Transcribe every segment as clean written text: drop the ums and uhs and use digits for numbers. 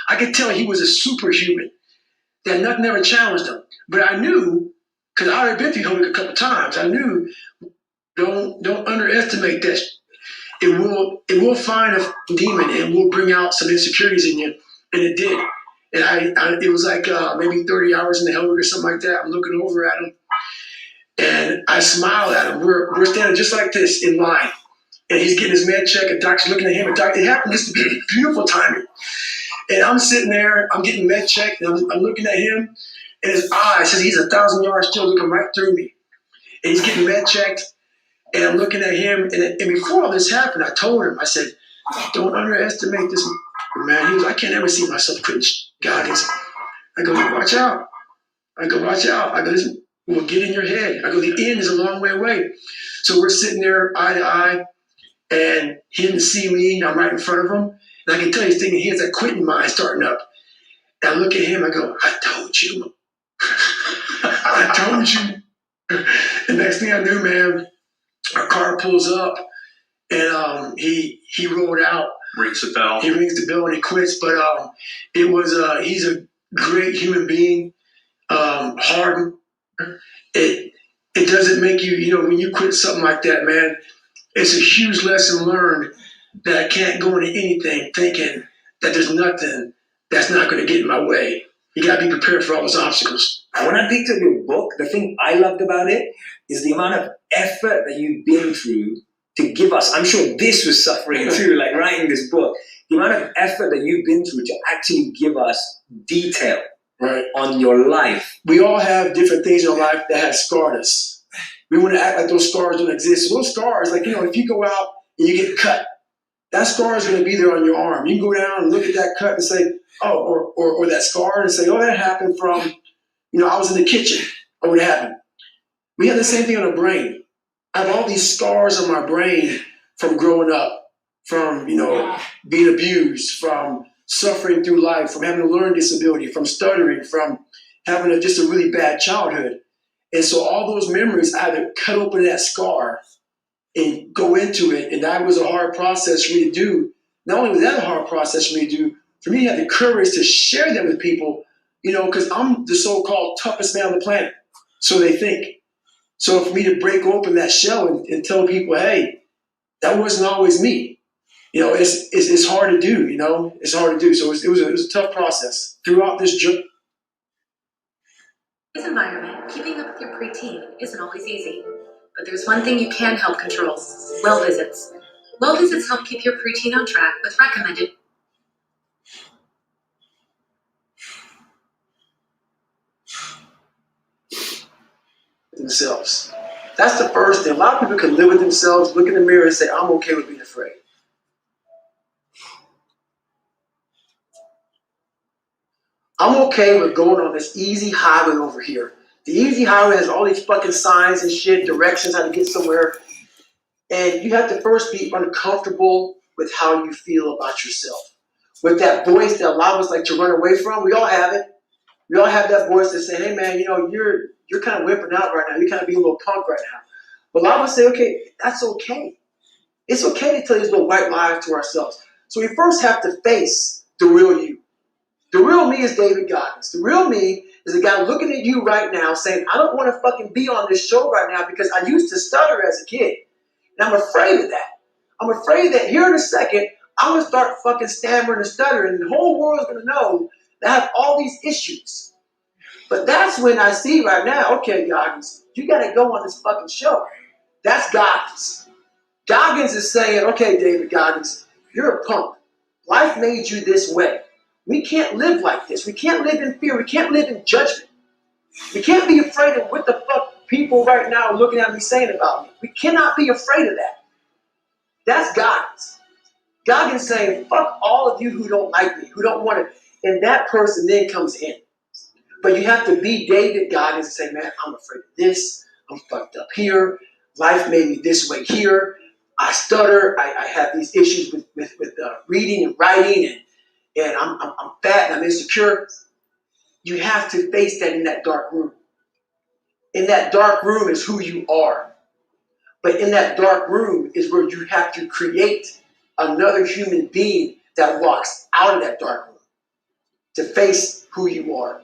I could tell he was a superhuman, that nothing ever challenged him. But I knew, because I already been through Holy a couple times, I knew don't underestimate that. It will find a demon and will bring out some insecurities in you, and it did. And it was like maybe 30 hours in the Holy or something like that. I'm looking over at him, and I smile at him. We're standing just like this in line, and he's getting his med check, and doctor's looking at him, and it happened just to be beautiful timing. And I'm sitting there, I'm getting med checked, and I'm looking at him, and his eyes, says he's 1,000 yards still looking right through me. And he's getting med checked, and I'm looking at him, and before all this happened, I told him, I said, don't underestimate this man. He was, I can't ever see myself quitting Goggins. I go, watch out. I go, watch out. I go, listen, we'll get in your head. I go, the end is a long way away. So we're sitting there eye to eye, and he didn't see me, and I'm right in front of him. And I can tell he's thinking he has that quitting mind starting up. And I look at him, I go, I told you. I told you. The next thing I knew, man, our car pulls up, and he rolled out. Rings the bell. He rings the bell and he quits. But it was he's a great human being. Hard. It doesn't make you, when you quit something like that, man, it's a huge lesson learned that I can't go into anything thinking that there's nothing that's not going to get in my way. You got to be prepared for all those obstacles. When I picked up your book, the thing I loved about it is the amount of effort that you've been through to give us. I'm sure this was suffering too, like writing this book. The amount of effort that you've been through to actually give us detail on your life. We all have different things in our life that have scarred us. We want to act like those scars don't exist. So those scars, like, if you go out and you get cut, that scar is going to be there on your arm. You can go down and look at that cut and say, oh, or that scar and say, oh, that happened from, I was in the kitchen. Or what happened? We have the same thing on our brain. I have all these scars on my brain from growing up, from, being abused, from suffering through life, from having a learning disability, from stuttering, from having just a really bad childhood. And so all those memories, I had to cut open that scar and go into it. And that was a hard process for me to do. Not only was that a hard process for me to do, for me to have the courage to share that with people, because I'm the so-called toughest man on the planet. So they think. So for me to break open that shell and tell people, hey, that wasn't always me. It's hard to do, It's hard to do. So it was a tough process throughout this journey. In this environment, keeping up with your preteen isn't always easy. But there's one thing you can help control: well visits. Well visits help keep your preteen on track with recommended themselves. That's the first thing. A lot of people can live with themselves, look in the mirror and say, I'm okay with being afraid. I'm okay with going on this easy highway over here. The easy highway has all these fucking signs and shit, directions how to get somewhere. And you have to first be uncomfortable with how you feel about yourself. With that voice that a lot of us like to run away from, we all have it. We all have that voice that say, hey man, you're kind of whimpering out right now. You're kind of being a little punk right now. But a lot of us say, okay, that's okay. It's okay to tell these little white lies to ourselves. So we first have to face the real you. The real me is David Goggins. The real me is a guy looking at you right now saying, I don't want to fucking be on this show right now because I used to stutter as a kid. And I'm afraid of that. I'm afraid that here in a second, I'm going to start fucking stammering and stuttering, and the whole world's going to know that I have all these issues. But that's when I see right now, okay, Goggins, you got to go on this fucking show. That's Goggins. Goggins is saying, okay, David Goggins, you're a punk. Life made you this way. We can't live like this. We can't live in fear. We can't live in judgment. We can't be afraid of what the fuck people right now are looking at me saying about me. We cannot be afraid of that. That's Goggins. Goggins saying, fuck all of you who don't like me, who don't want it. And that person then comes in. But you have to be David Goggins and say, man, I'm afraid of this. I'm fucked up here. Life made me this way here. I stutter. I have these issues with reading and writing, and I'm fat and I'm insecure. You have to face that in that dark room. In that dark room is who you are. But in that dark room is where you have to create another human being that walks out of that dark room. to face who you are.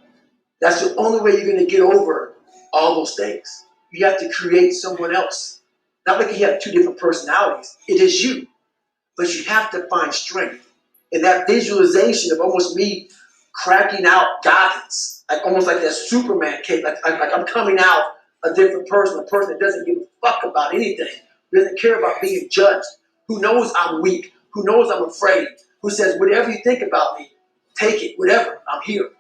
That's the only way you're going to get over all those things. You have to create someone else. Not like you have two different personalities. It is you. But you have to find strength. And that visualization of almost me cracking out Goggins, like almost like that Superman cape, like I'm coming out a different person, a person that doesn't give a fuck about anything, who doesn't care about being judged, who knows I'm weak, who knows I'm afraid, who says, whatever you think about me, take it, whatever, I'm here.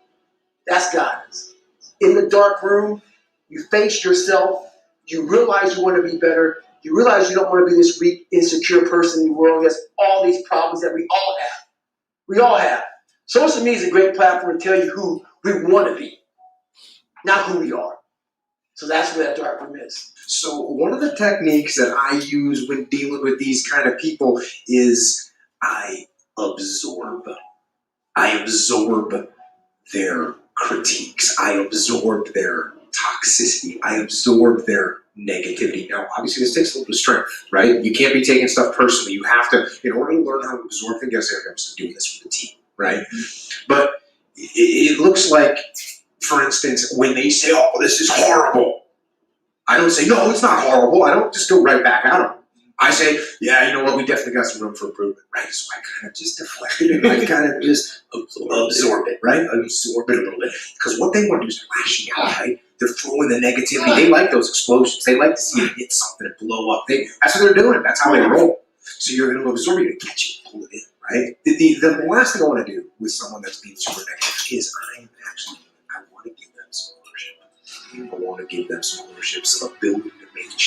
That's Goggins. In the dark room, you face yourself, you realize you want to be better, you realize you don't want to be this weak, insecure person in the world who has all these problems that we all have. We all have. Social media is a great platform to tell you who we want to be, not who we are. So that's where that dark room is. So one of the techniques that I use when dealing with these kind of people is I absorb. I absorb their critiques. I absorb their toxicity. I absorb their negativity. Now, obviously, this takes a little bit of strength, right? You can't be taking stuff personally. You have to, in order to learn how to absorb things, I'm just doing this for the team, right? But it looks like, for instance, when they say, oh, this is horrible, I don't say, no, it's not horrible. I don't just go right back at them. I say, yeah, you know what, we definitely got some room for improvement, right? So I kind of just deflect it and I kind of just absorb it, right? Absorb it a little bit. Because what they want to do is lashing out, right? They're throwing the negativity. They like those explosions. They like to see it hit something and blow up. That's what they're doing. That's how they roll. So you're going to absorb it and catch it and pull it in, right? The last thing I want to do with someone that's being super negative is I want to give them some ownership. I want to give them some ownership, some ability to make change.